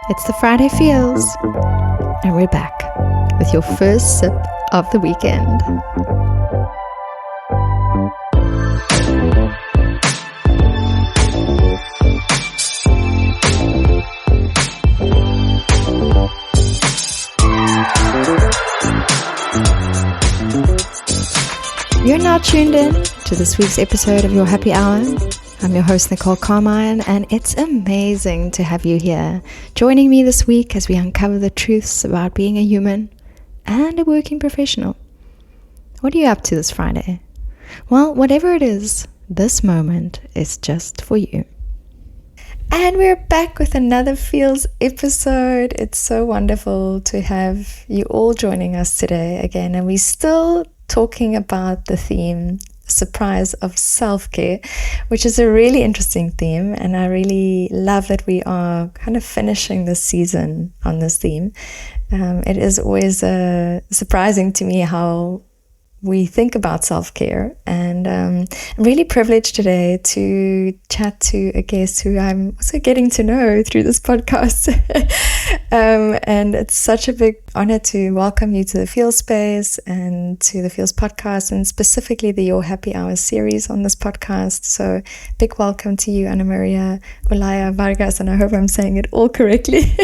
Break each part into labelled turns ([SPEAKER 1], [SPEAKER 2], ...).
[SPEAKER 1] It's the Friday Feels, and we're back with your first sip of the weekend. You're now tuned in to this week's episode of Your Happy Hour. I'm your host, Nicole Carmine, and it's amazing to have you here, joining me this week as we uncover the truths about being a human and a working professional. What are you up to this Friday? Well, whatever it is, this moment is just for you. And we're back with another Feels episode. It's so wonderful to have you all joining us today again, and we're still talking about the theme surprise of self-care, which is a really interesting theme, and I really love that we are kind of finishing this season on this theme. It is always surprising to me how we think about self-care, and I'm really privileged today to chat to a guest who I'm also getting to know through this podcast. And it's such a big honor to welcome you to the Feels space and to the Feels podcast, and specifically the Your Happy Hour series on this podcast. So big welcome to you, Ana Maria Olaya Vargas, and I hope I'm saying it all correctly.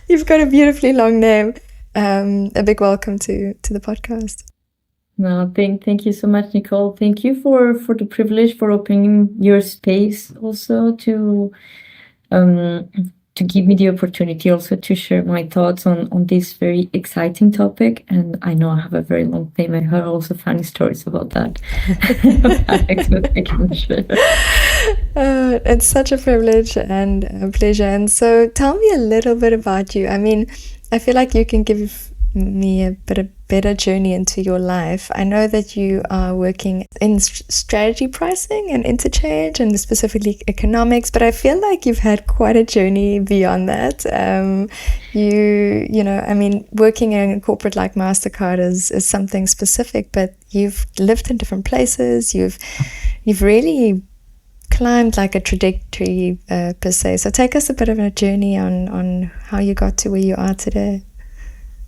[SPEAKER 1] You've got a beautifully long name. A big welcome to the podcast.
[SPEAKER 2] No, thank you so much, Nicole. Thank you for the privilege, for opening your space also to give me the opportunity also to share my thoughts on this very exciting topic. And I know I have a very long name. I heard also funny stories about that. I can share.
[SPEAKER 1] It's such a privilege and a pleasure. And so tell me a little bit about you. I mean, I feel like you can give me a better journey into your life. I know that you are working in strategy pricing and Interchange and specifically economics, but I feel like you've had quite a journey beyond that. Working in a corporate like Mastercard is something specific, but you've lived in different places. You've really climbed like a trajectory per se. So take us a bit of a journey on how you got to where you are today.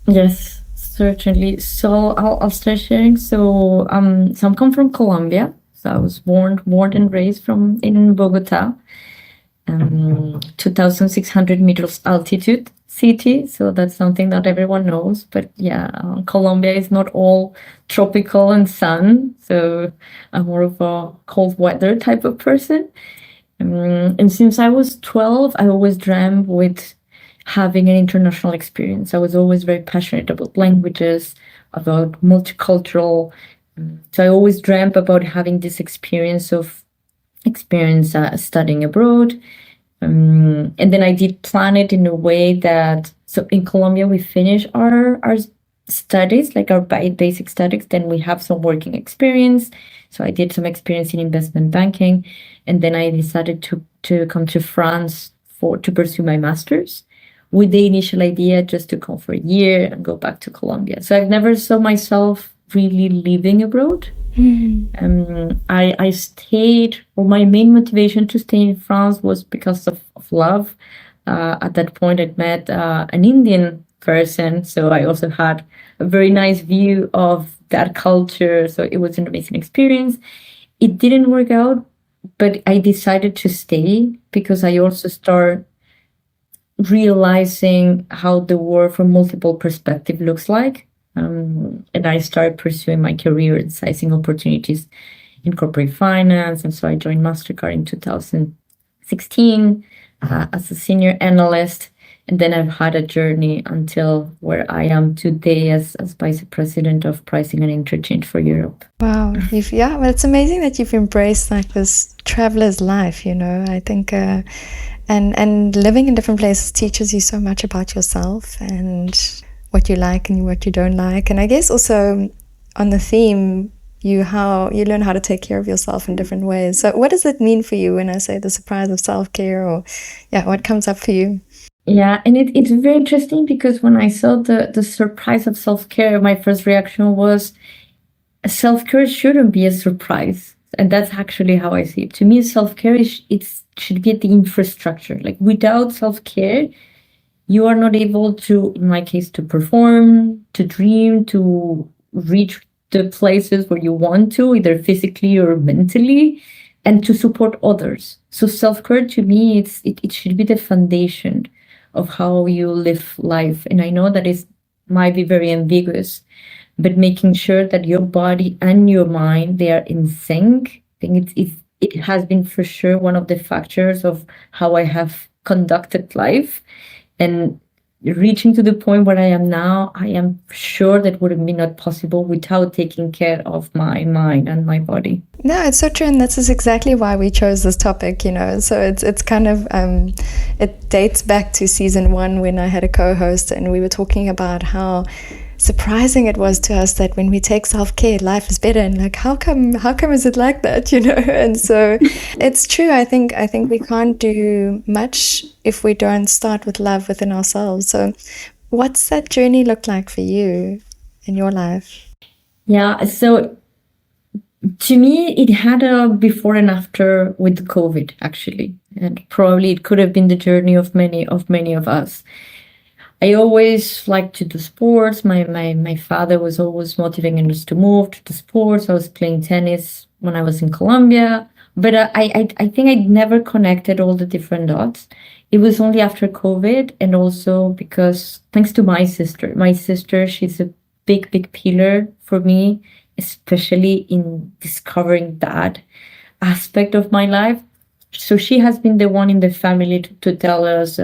[SPEAKER 2] Yes, certainly. So I'll start sharing. So I come from Colombia. So I was born and raised in Bogota, 2,600 meters altitude city. So that's something that everyone knows. But yeah, Colombia is not all tropical and sun. So I'm more of a cold weather type of person. And since I was 12, I always dreamt with having an international experience. I was always very passionate about languages, about multicultural. So I always dreamt about having this experience studying abroad. And then I did plan it in a way that, so in Colombia, we finish our studies, like our basic studies, then we have some working experience. So I did some experience in investment banking. And then I decided to come to France to pursue my master's, with the initial idea just to come for a year and go back to Colombia. So I've never saw myself really living abroad. I stayed, my main motivation to stay in France was because of love. At that point, I'd met an Indian person, so I also had a very nice view of that culture. So it was an amazing experience. It didn't work out, but I decided to stay because I also started realizing how the world from multiple perspectives looks like. And I started pursuing my career and sizing opportunities in corporate finance. And so I joined Mastercard in 2016 as a senior analyst. And then I've had a journey until where I am today as Vice President of Pricing and Interchange for Europe.
[SPEAKER 1] Wow. Well, it's amazing that you've embraced like this traveler's life, I think... And living in different places teaches you so much about yourself and what you like and what you don't like. And I guess also on the theme, you learn how to take care of yourself in different ways. So what does it mean for you when I say the surprise of self-care, or what comes up for you?
[SPEAKER 2] Yeah, and it's very interesting because when I saw the surprise of self-care, my first reaction was self-care shouldn't be a surprise. And that's actually how I see it. To me, self-care should be the infrastructure. Like without self-care, you are not able to, in my case, to perform, to dream, to reach the places where you want to, either physically or mentally, and to support others. So self-care to me, it should be the foundation of how you live life. And I know that it might be very ambiguous, but making sure that your body and your mind, they are in sync. I think it has been for sure one of the factors of how I have conducted life. And reaching to the point where I am now, I am sure that would have been not possible without taking care of my mind and my body.
[SPEAKER 1] No, it's so true, and this is exactly why we chose this topic. So it's kind of it dates back to season 1 when I had a co-host, and we were talking about how surprising it was to us that when we take self-care, life is better, and like how come is it like that? And so it's true. I think we can't do much if we don't start with love within ourselves. So what's that journey look like for you in your life?
[SPEAKER 2] Yeah, so to me, it had a before and after with COVID, actually. And probably it could have been the journey of many of us. I always liked to do sports. My father was always motivating us to move to the sports. I was playing tennis when I was in Colombia. But I think I never connected all the different dots. It was only after COVID, and also because thanks to my sister. My sister, she's a big pillar for me, especially in discovering that aspect of my life. So she has been the one in the family to tell us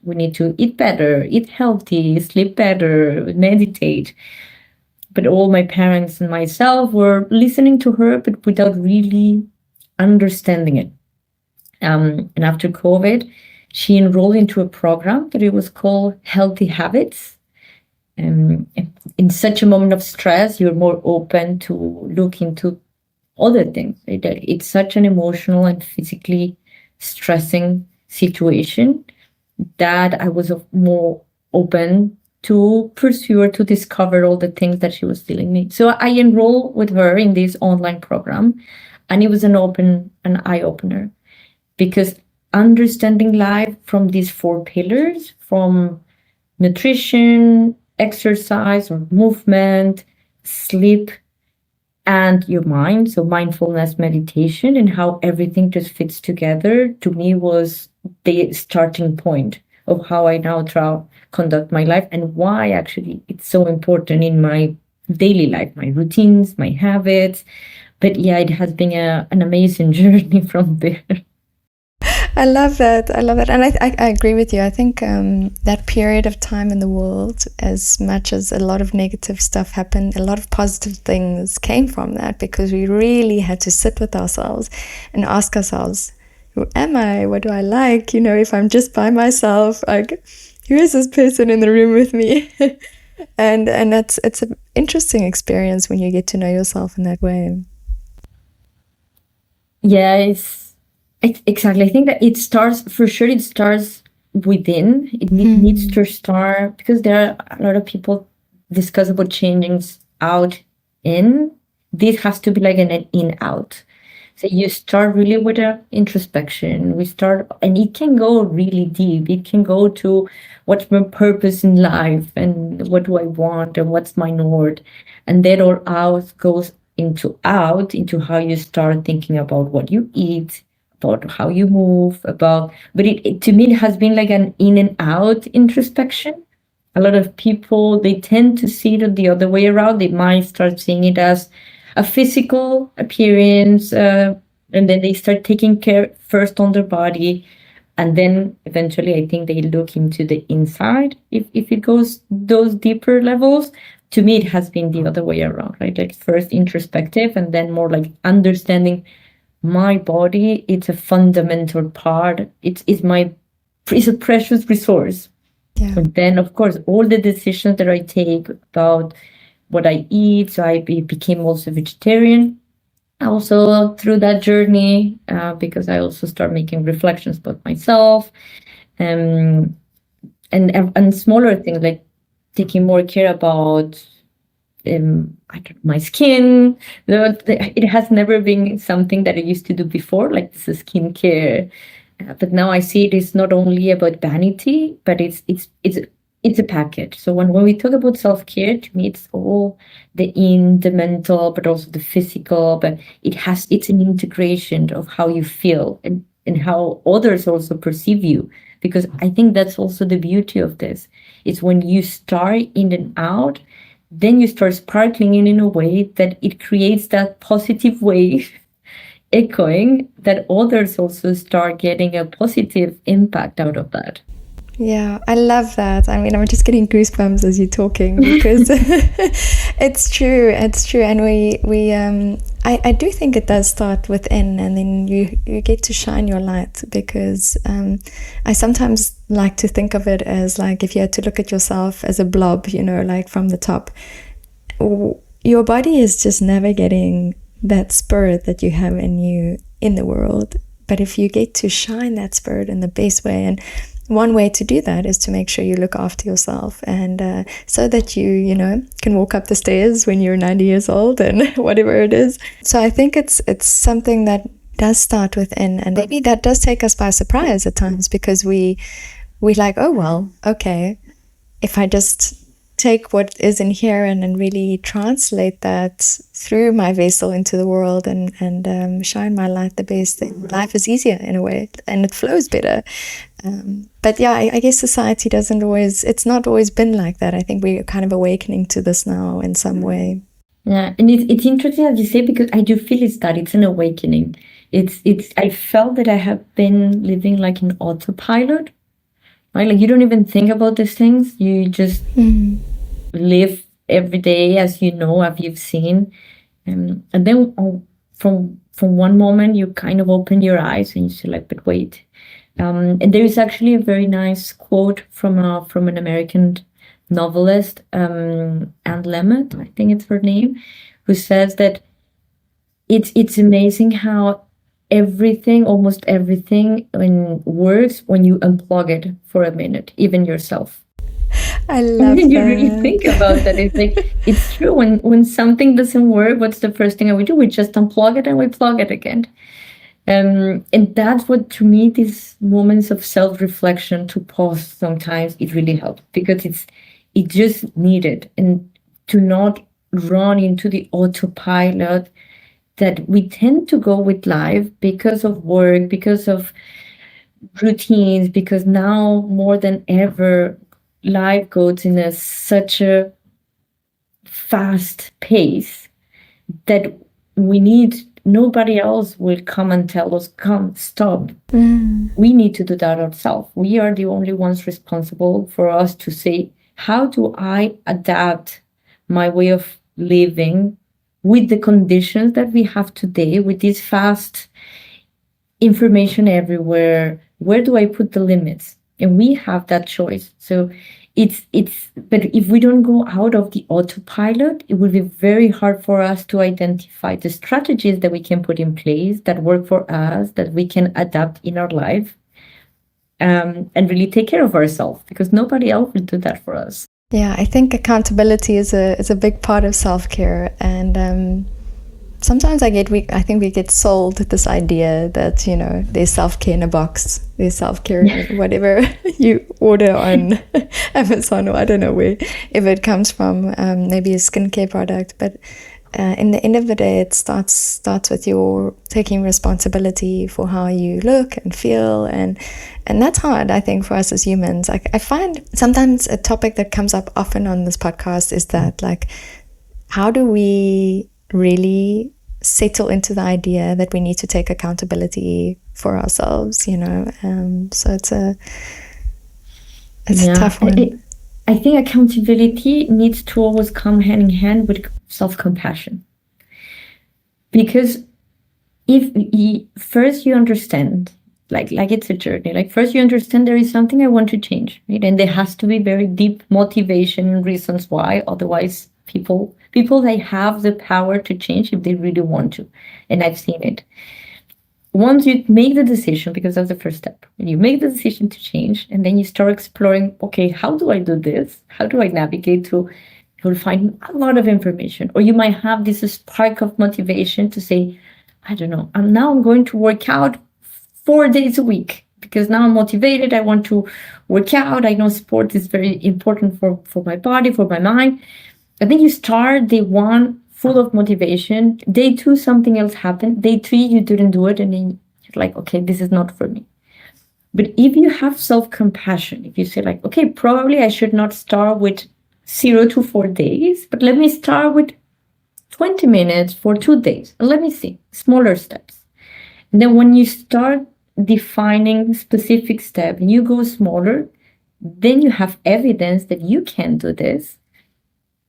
[SPEAKER 2] we need to eat better, eat healthy, sleep better, meditate. But all my parents and myself were listening to her, but without really understanding it. And after COVID, she enrolled into a program that it was called Healthy Habits. In such a moment of stress, you're more open to look into other things. It's such an emotional and physically stressing situation that I was more open to pursue or to discover all the things that she was telling me. So I enrolled with her in this online program, and it was an eye opener, because understanding life from these 4 pillars, from nutrition, exercise or movement, sleep, and your mind, so mindfulness, meditation, and how everything just fits together, to me was the starting point of how I now conduct my life, and why actually it's so important in my daily life, my routines, my habits. But yeah, it has been an amazing journey from there.
[SPEAKER 1] I love that. And I agree with you. I think that period of time in the world, as much as a lot of negative stuff happened, a lot of positive things came from that, because we really had to sit with ourselves and ask ourselves, who am I? What do I like? If I'm just by myself, like, who is this person in the room with me? and it's an interesting experience when you get to know yourself in that way.
[SPEAKER 2] Yeah, exactly. I think that it starts within. It needs to start, because there are a lot of people discuss about changings out in. This has to be like an in out. So you start really with an introspection. And it can go really deep. It can go to what's my purpose in life, and what do I want, and what's my north. And then all out goes into how you start thinking about what you eat, about how you move, but it to me, it has been like an in and out introspection. A lot of people, they tend to see it the other way around. They might start seeing it as a physical appearance, and then they start taking care first on their body, and then eventually I think they look into the inside if it goes those deeper levels. To me, it has been the other way around, right? Like first introspective, and then more like understanding my body. It's a fundamental part. It's a precious resource.
[SPEAKER 1] Yeah.
[SPEAKER 2] And then, of course, all the decisions that I take about what I eat. So I became also vegetarian. Also through that journey, because I also start making reflections about myself, and smaller things like taking more care about my skin. It has never been something that I used to do before, like this is skincare. But now I see it is not only about vanity, but it's a package. So when we talk about self-care, to me it's all the mental, but also the physical, but it's an integration of how you feel and how others also perceive you. Because I think that's also the beauty of this. It's when you start in and out, then you start sparkling in a way that it creates that positive wave echoing that others also start getting a positive impact out of that.
[SPEAKER 1] Yeah, I love that. I mean, I'm just getting goosebumps as you're talking because it's true. It's true, and I do think it does start within, and then you get to shine your light. Because I sometimes like to think of it as like if you had to look at yourself as a blob, like from the top, your body is just navigating that spirit that you have in you in the world. But if you get to shine that spirit in the best way, and one way to do that is to make sure you look after yourself, and so that you can walk up the stairs when you're 90 years old and whatever it is. So I think it's something that does start within, and maybe that does take us by surprise at times, because we like, oh well, okay, if I just take what is in here and really translate that through my vessel into the world and shine my light the best, then life is easier in a way and it flows better. But yeah, I guess society it's not always been like that. I think we're kind of awakening to this now in some way.
[SPEAKER 2] Yeah, and it's interesting as you say, because I do feel it's an awakening. I felt that I have been living like an autopilot, right? Like you don't even think about these things. You just live every day as you've seen. And then from one moment you kind of open your eyes and you say like, but wait. And there is actually a very nice quote from an American novelist, Anne Lamott, I think it's her name, who says that it's amazing how almost everything works when you unplug it for a minute, even yourself.
[SPEAKER 1] I love that.
[SPEAKER 2] You really think about that. It's like, it's true. When something doesn't work, what's the first thing that we do? We just unplug it and we plug it again. And that's what, to me, these moments of self-reflection, to pause sometimes, it really helps, because it just needed, and to not run into the autopilot that we tend to go with life because of work, because of routines, because now more than ever, life goes in such a fast pace that nobody else will come and tell us, come, stop. We need to do that ourselves. We are the only ones responsible for us to say, how do I adapt my way of living with the conditions that we have today, with this fast information everywhere? Where do I put the limits? And we have that choice. So but if we don't go out of the autopilot, it will be very hard for us to identify the strategies that we can put in place that work for us, that we can adapt in our life, and really take care of ourselves, because nobody else will do that for us.
[SPEAKER 1] Yeah, I think accountability is a big part of self-care, and sometimes I think we get sold this idea that there's self-care in a box, there's self-care in whatever you order on Amazon, or I don't know where, if it comes from, maybe a skincare product. But in the end of the day, it starts with your taking responsibility for how you look and feel, and that's hard, I think, for us as humans. I find sometimes a topic that comes up often on this podcast is that, like, how do we really settle into the idea that we need to take accountability for ourselves, so it's a tough one.
[SPEAKER 2] I think accountability needs to always come hand in hand with self-compassion, because if first you understand, like it's a journey, like first you understand there is something I want to change, right? And there has to be very deep motivation and reasons why. Otherwise, people they have the power to change if they really want to, and I've seen it. Once you make the decision, because that's the first step, and you make the decision to change, and then you start exploring, okay, how do I do this? How do I navigate to? You'll find a lot of information, or you might have this spark of motivation to say, I don't know, I'm going to work out 4 days a week. because now I'm motivated. I want to work out. I know sport is very important for my body, for my mind. I think you start day one full of motivation. Day two, something else happened. Day three, you didn't do it. And then you're like, okay, this is not for me. But if you have self-compassion, if you say like, okay, probably I should not start with 0 to 4 days, but let me start with 20 minutes for 2 days. And let me see, smaller steps. And then when you start defining specific steps and you go smaller, then you have evidence that you can do this.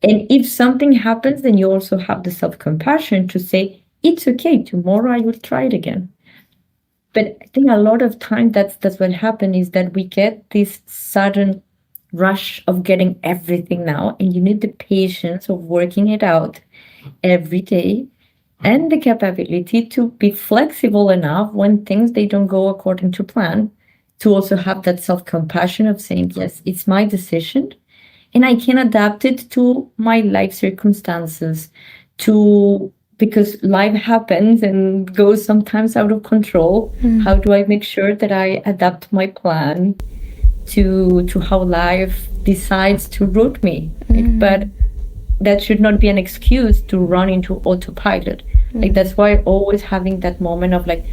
[SPEAKER 2] And if something happens, then you also have the self-compassion to say, it's okay, tomorrow I will try it again. But I think a lot of time that's what happened is that we get this sudden rush of getting everything now, and you need the patience of working it out every day and the capability to be flexible enough when things they don't go according to plan, to also have that self-compassion of saying, yes, it's my decision and I can adapt it to my life circumstances, because life happens and goes sometimes out of control. How do I make sure that I adapt my plan to how life decides to route me? But that should not be an excuse to run into autopilot. Like, that's why always having that moment of like,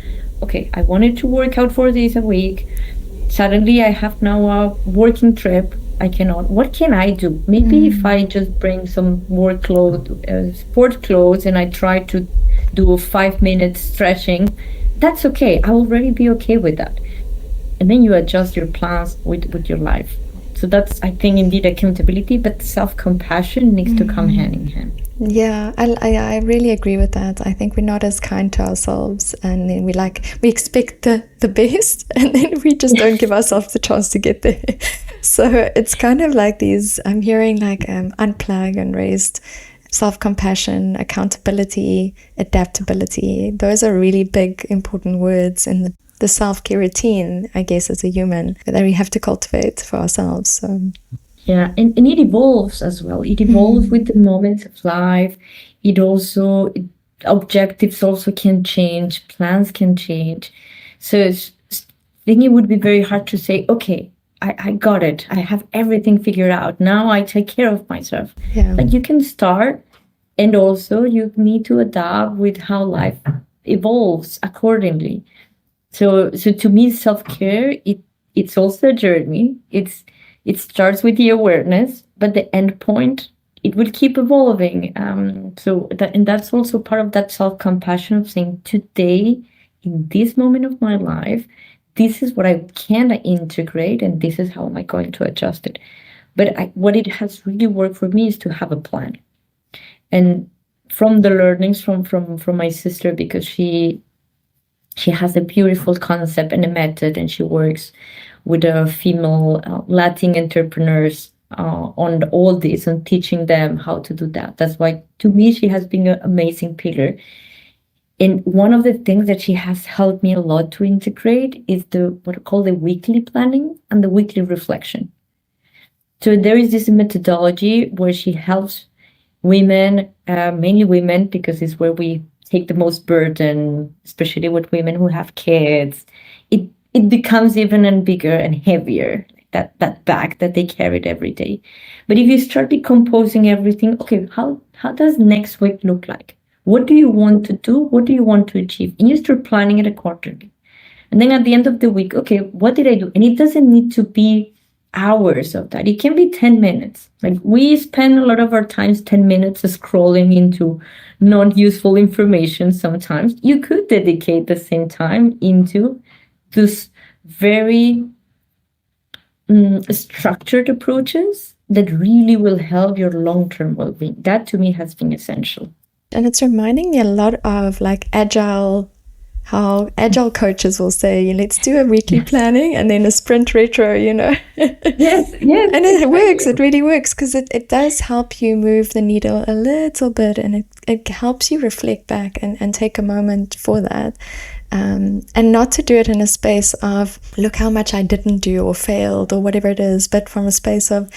[SPEAKER 2] okay, I wanted to work out 4 days a week. Suddenly I have now a working trip. I cannot. What can I do? Maybe if I just bring some work clothes, sport clothes, and I try to do 5 minutes stretching, that's okay. I will already be okay with that. And then you adjust your plans with your life. So that's, I think, indeed accountability, but self-compassion needs to come hand in hand.
[SPEAKER 1] Yeah, I really agree with that. I think we're not as kind to ourselves, and then we expect the best, and then we just don't give ourselves the chance to get there. So it's kind of like these, I'm hearing like unplug and raised self-compassion, accountability, adaptability. Those are really big, important words in the self-care routine, I guess, as a human, that we have to cultivate for ourselves. So.
[SPEAKER 2] Yeah, and it evolves as well. It evolves with the moments of life. Objectives also can change, plans can change. So I think it would be very hard to say, okay, I got it. I have everything figured out. Now I take care of myself.
[SPEAKER 1] Yeah.
[SPEAKER 2] Like, you can start, and also you need to adapt with how life evolves accordingly. So to me, self-care, it's also a journey. It starts with the awareness, but the end point, it will keep evolving. And that's also part of that self-compassion of saying, today, in this moment of my life, this is what I can integrate, and this is how am I going to adjust it. But what it has really worked for me is to have a plan. And from the learnings from my sister, because she has a beautiful concept and a method, and she works with female Latin entrepreneurs on all this and teaching them how to do that. That's why, to me, she has been an amazing pillar. And one of the things that she has helped me a lot to integrate is what I call the weekly planning and the weekly reflection. So there is this methodology where she helps women, mainly women, because it's where we take the most burden, especially with women who have kids. It becomes even bigger and heavier, that bag that they carried every day. But if you start decomposing everything, okay, how does next week look like? What do you want to do? What do you want to achieve? And you start planning it accordingly. And then at the end of the week, okay, what did I do? And it doesn't need to be hours of that. It can be 10 minutes. Like, we spend a lot of our time 10 minutes scrolling into non-useful information sometimes. You could dedicate the same time into this very structured approaches that really will help your long-term well-being. That, to me, has been essential.
[SPEAKER 1] And it's reminding me a lot of like agile, how agile coaches will say, let's do a weekly planning and then a sprint retro,
[SPEAKER 2] Yes.
[SPEAKER 1] And it works. It really works, because it does help you move the needle a little bit, and it helps you reflect back and take a moment for that. And not to do it in a space of, look how much I didn't do or failed or whatever it is, but from a space of,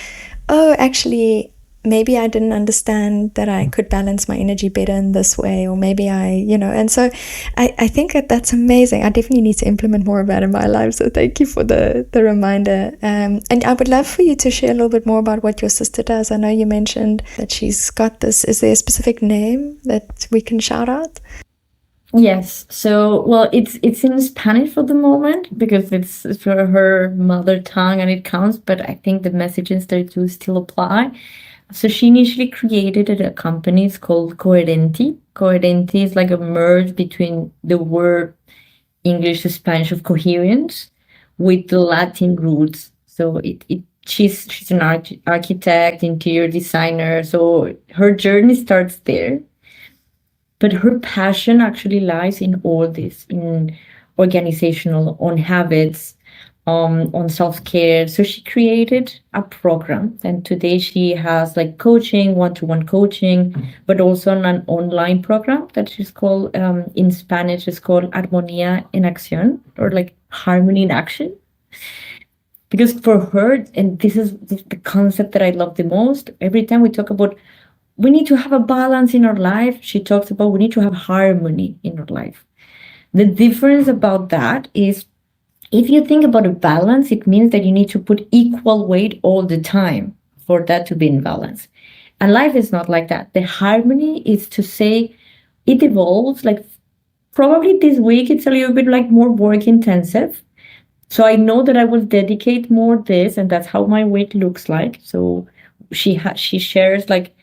[SPEAKER 1] oh, actually, maybe I didn't understand that I could balance my energy better in this way, or maybe and so I think that's amazing. I definitely need to implement more of that in my life. So thank you for the reminder. And I would love for you to share a little bit more about what your sister does. I know you mentioned that she's got this. Is there a specific name that we can shout out?
[SPEAKER 2] Yes. So, well, it's in Spanish for the moment because it's for her mother tongue and it counts, but I think the messages there do still apply. So she initially created a company. It's called Coherenti. Coherenti is like a merge between the word English to Spanish of coherence with the Latin roots. So she's an architect, interior designer. So her journey starts there. But her passion actually lies in all this, in organizational, on habits, on self-care. So she created a program, and today she has like coaching, one-to-one coaching, but also an online program that she's called, in Spanish, it's called Armonía en Acción, or like harmony in action. Because for her, and this is the concept that I love the most, every time we talk about we need to have a balance in our life, she talks about we need to have harmony in our life. The difference about that is if you think about a balance, it means that you need to put equal weight all the time for that to be in balance. And life is not like that. The harmony is to say it evolves. Like probably this week, it's a little bit like more work intensive. So I know that I will dedicate more this, and that's how my week looks like. So she shares like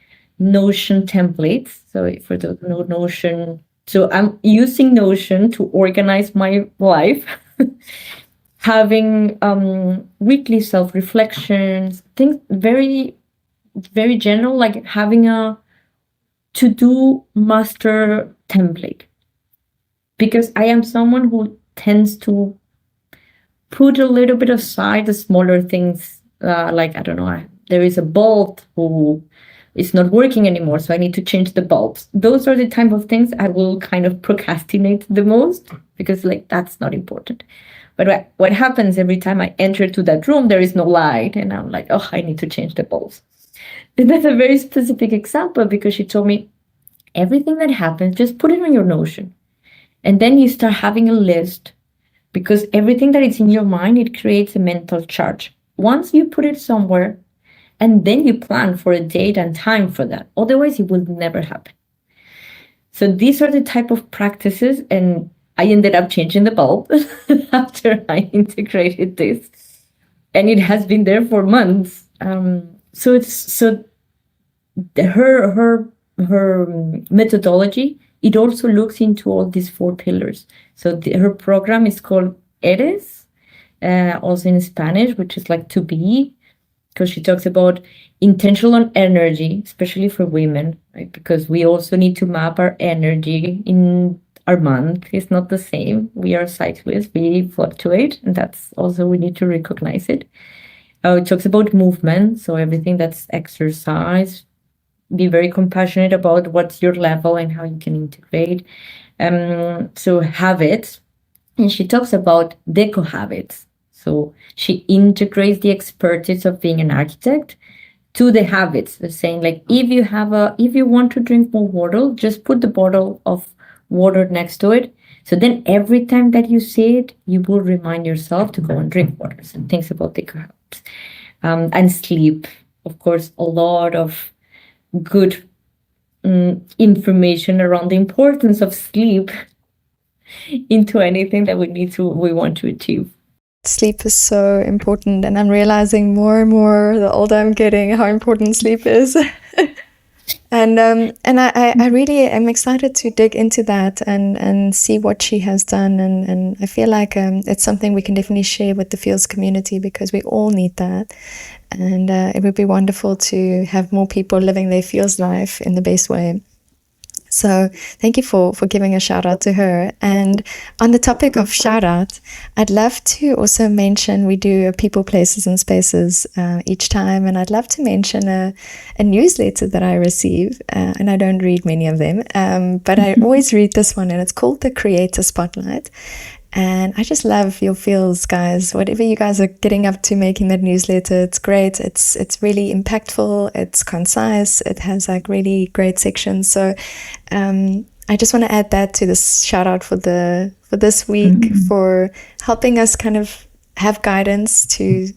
[SPEAKER 2] Notion templates. So for the Notion, so I'm using Notion to organize my life, having weekly self-reflections, things very, very general, like having a to-do master template. Because I am someone who tends to put a little bit aside the smaller things, like, I don't know, there is a bulb who it's not working anymore, so I need to change the bulbs. Those are the type of things I will kind of procrastinate the most because like that's not important. But what happens every time I enter to that room, there is no light and I'm like, oh, I need to change the bulbs. And that's a very specific example because she told me everything that happens, just put it on your Notion. And then you start having a list because everything that is in your mind, it creates a mental charge. Once you put it somewhere, and then you plan for a date and time for that. Otherwise, it will never happen. So these are the type of practices, and I ended up changing the bulb after I integrated this, and it has been there for months. So her methodology, it also looks into all these 4 pillars. So her program is called Eres, also in Spanish, which is like to be. Because she talks about intentional energy, especially for women, right? Because we also need to map our energy in our month. It's not the same. We are cyclists, we fluctuate, and that's also, we need to recognize it. It talks about movement, so everything that's exercise. Be very compassionate about what's your level and how you can integrate. So habits, and she talks about deco habits. So she integrates the expertise of being an architect to the habits, saying like, if you want to drink more water, just put the bottle of water next to it. So then every time that you see it, you will remind yourself to go and drink water. So things about the habits. And sleep, of course, a lot of good information around the importance of sleep into anything that we want to achieve.
[SPEAKER 1] Sleep is so important, and I'm realizing more and more the older I'm getting how important sleep is. and I really am excited to dig into that and see what she has done, and I feel like it's something we can definitely share with the Feels community because we all need that, and it would be wonderful to have more people living their Feels life in the best way. So thank you for giving a shout out to her. And on the topic of shout out, I'd love to also mention we do a People, Places and Spaces each time. And I'd love to mention a newsletter that I receive. And I don't read many of them, but I always read this one, and it's called the Creator Spotlight. And I just love your feels, guys. Whatever you guys are getting up to making that newsletter, it's great. It's really impactful. It's concise. It has like really great sections. So I just want to add that to this shout out for this week, for helping us kind of have guidance to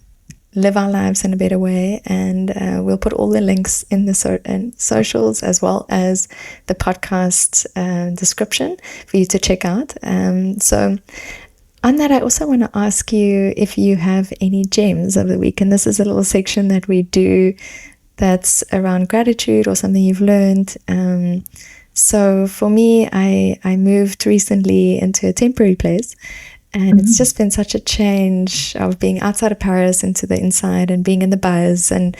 [SPEAKER 1] live our lives in a better way. And we'll put all the links in the socials, as well as the podcast description for you to check out. So on that, I also want to ask you if you have any gems of the week. And this is a little section that we do that's around gratitude or something you've learned. So for me, I moved recently into a temporary place. And it's just been such a change of being outside of Paris into the inside and being in the buzz, and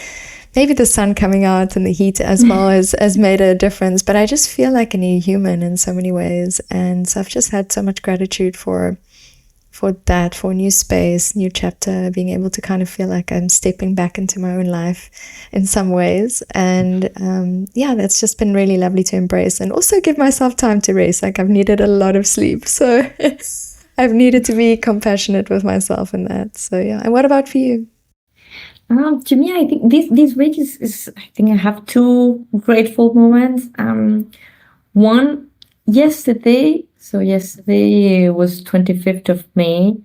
[SPEAKER 1] maybe the sun coming out and the heat as well has made a difference. But I just feel like a new human in so many ways. And so I've just had so much gratitude for that, for a new space, new chapter, being able to kind of feel like I'm stepping back into my own life in some ways. And that's just been really lovely to embrace, and also give myself time to rest. Like I've needed a lot of sleep. So I've needed to be compassionate with myself in that. So yeah. And what about for you?
[SPEAKER 2] To me, I think this week is I think I have two grateful moments. One, yesterday. So yesterday was 25th of May.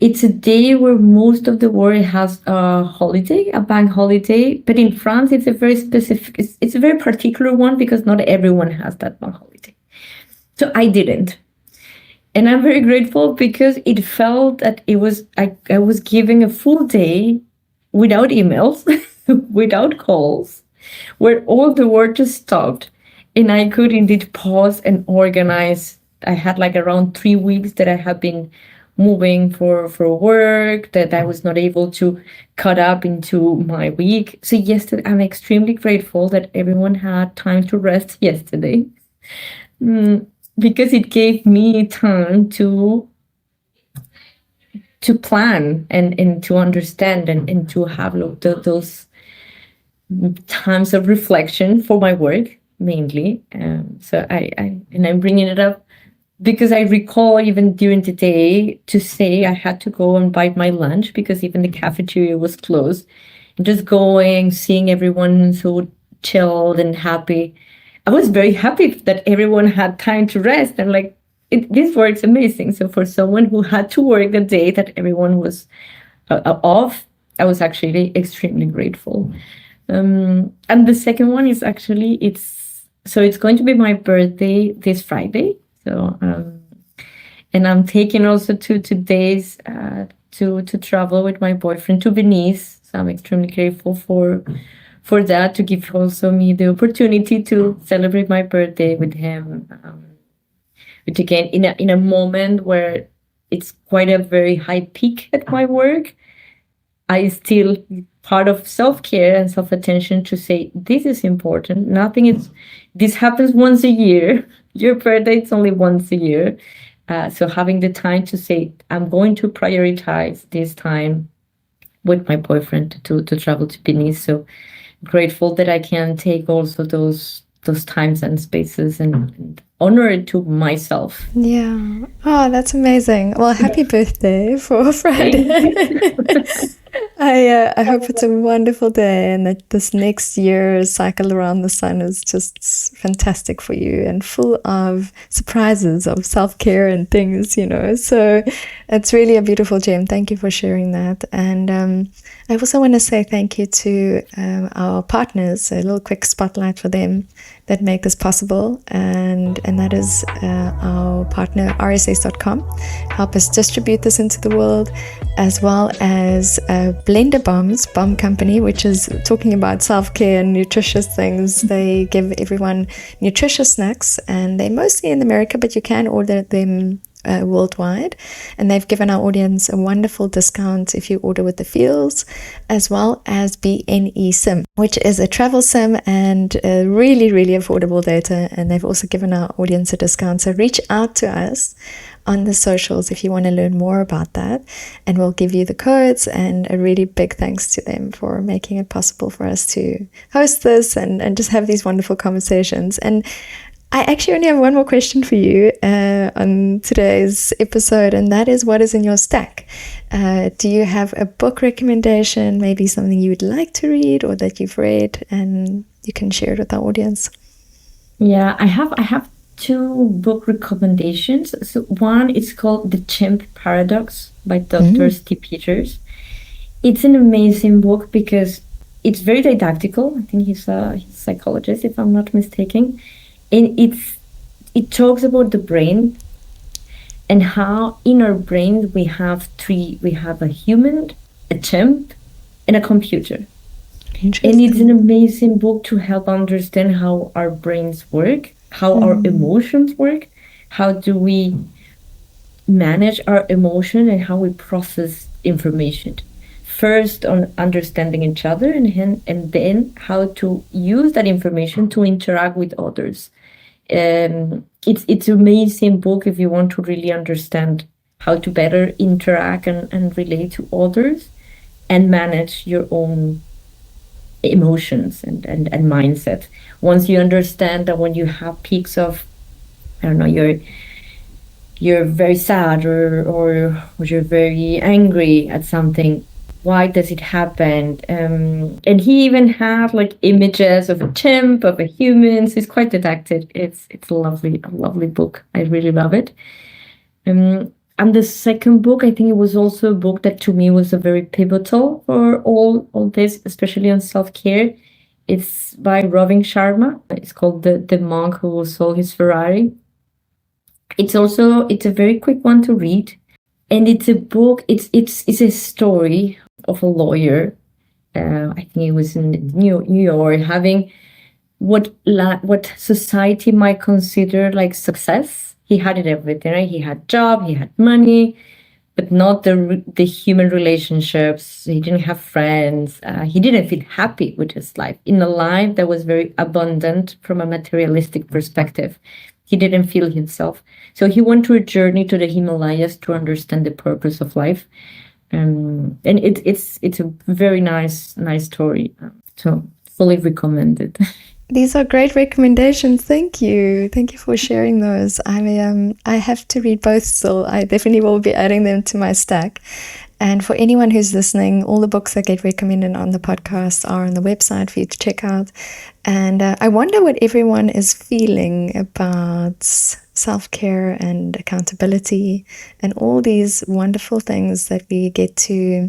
[SPEAKER 2] It's a day where most of the world has a holiday, a bank holiday. But in France, it's a very specific, it's a very particular one, because not everyone has that bank holiday. So I didn't. And I'm very grateful, because it felt that I was giving a full day without emails, without calls, where all the work just stopped. And I could indeed pause and organize. I had like around 3 weeks that I had been moving for work, that I was not able to cut up into my week. So yesterday, I'm extremely grateful that everyone had time to rest yesterday. Because it gave me time to plan and to understand and to have those times of reflection for my work mainly. So I'm bringing it up because I recall even during the day to say I had to go and buy my lunch, because even the cafeteria was closed. And just going, seeing everyone so chilled and happy. I was very happy that everyone had time to rest, and like this works amazing. So for someone who had to work the day that everyone was off, I was actually extremely grateful. And the second one is actually it's going to be my birthday this Friday. So and I'm taking also 2 days to travel with my boyfriend to Venice. So I'm extremely grateful for that, to give also me the opportunity to celebrate my birthday with him. Which again, in a moment where it's quite a very high peak at my work, I still part of self-care and self-attention to say, this is important. This happens once a year. Your birthday is only once a year. So having the time to say, I'm going to prioritize this time with my boyfriend to travel to Venice. So grateful that I can take also those times and spaces and honor it to myself.
[SPEAKER 1] Yeah. Oh, that's amazing. Well, happy birthday for Friday. I hope it's a wonderful day, and that this next year's cycle around the sun is just fantastic for you and full of surprises of self-care and things, So it's really a beautiful gem. Thank you for sharing that. And I also want to say thank you to our partners, a little quick spotlight for them that make this possible. And that is our partner, rss.com, help us distribute this into the world, as well as Blender Bomb Company, which is talking about self-care and nutritious things. They give everyone nutritious snacks, and they're mostly in America, but you can order them worldwide. And they've given our audience a wonderful discount if you order with the Feels, as well as BNE Sim, which is a travel sim and really, really affordable data. And they've also given our audience a discount. So reach out to us on the socials if you want to learn more about that, and we'll give you the codes. And a really big thanks to them for making it possible for us to host this and just have these wonderful conversations. And I actually only have one more question for you on today's episode, and that is, what is in your stack? Do you have a book recommendation, maybe something you would like to read or that you've read, and you can share it with our audience?
[SPEAKER 2] Yeah, I have two book recommendations. So one is called The Chimp Paradox by Dr. Steve Peters. It's an amazing book because it's very didactical. I think he's a psychologist, if I'm not mistaken. And it talks about the brain and how in our brain we have a human, a chimp, and a computer. And it's an amazing book to help understand how our brains work, how our emotions work, how do we manage our emotion, and how we process information. First on understanding each other, and then how to use that information to interact with others. It's an amazing book if you want to really understand how to better interact and relate to others and manage your own emotions and mindset. Once you understand that when you have peaks of, I don't know, you're very sad or you're very angry at something, why does it happen? And he even had like images of a chimp, of a human. So it's quite didactic. It's a lovely book. I really love it. And the second book, I think it was also a book that to me was a very pivotal for all this, especially on self-care. It's by Robin Sharma. It's called The Monk Who Sold His Ferrari. It's a very quick one to read. And it's a book, it's a story of a lawyer. I think it was in New York, having what society might consider like success. He had it everything, right? He had job, he had money, but not the human relationships. He didn't have friends. He didn't feel happy with his life. In a life that was very abundant from a materialistic perspective, he didn't feel himself. So he went to a journey to the Himalayas to understand the purpose of life. And it's a very nice story. So fully recommended.
[SPEAKER 1] These are great recommendations. Thank you for sharing those. I have to read both still. I definitely will be adding them to my stack. And for anyone who's listening, all the books that get recommended on the podcast are on the website for you to check out. And I wonder what everyone is feeling about self-care and accountability and all these wonderful things that we get to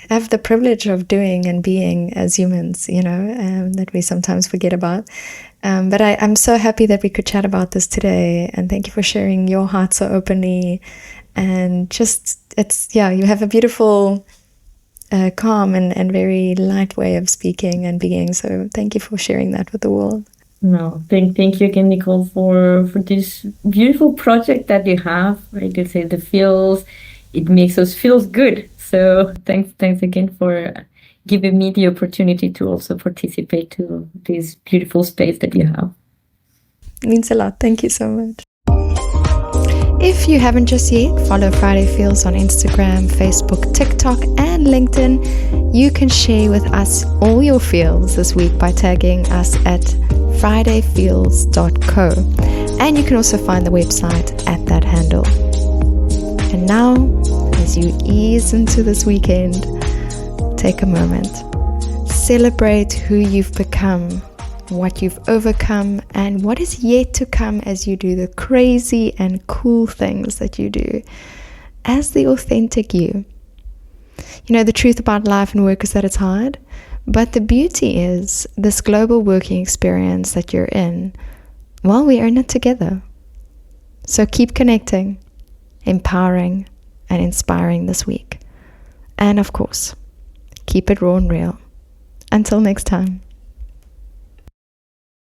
[SPEAKER 1] have the privilege of doing and being as humans, that we sometimes forget about. But I'm so happy that we could chat about this today. And thank you for sharing your heart so openly. And just, you have a beautiful, calm and very light way of speaking and being. So thank you for sharing that with the world.
[SPEAKER 2] No, thank you again, Nicole, for this beautiful project that you have. Right, you say the feels, it makes us feel good. So thanks again for giving me the opportunity to also participate to this beautiful space that you have.
[SPEAKER 1] It means a lot. Thank you so much. If you haven't just yet, follow Friday Feels on Instagram, Facebook, TikTok, and LinkedIn. You can share with us all your feels this week by tagging us at fridayfeels.co. And you can also find the website at that handle. And now, as you ease into this weekend, take a moment. Celebrate who you've become, what you've overcome, and what is yet to come as you do the crazy and cool things that you do as the authentic you. The truth about life and work is that it's hard, but the beauty is this global working experience that you're in, well, we earn it together. So keep connecting, empowering, and inspiring this week. And of course, keep it raw and real. Until next time.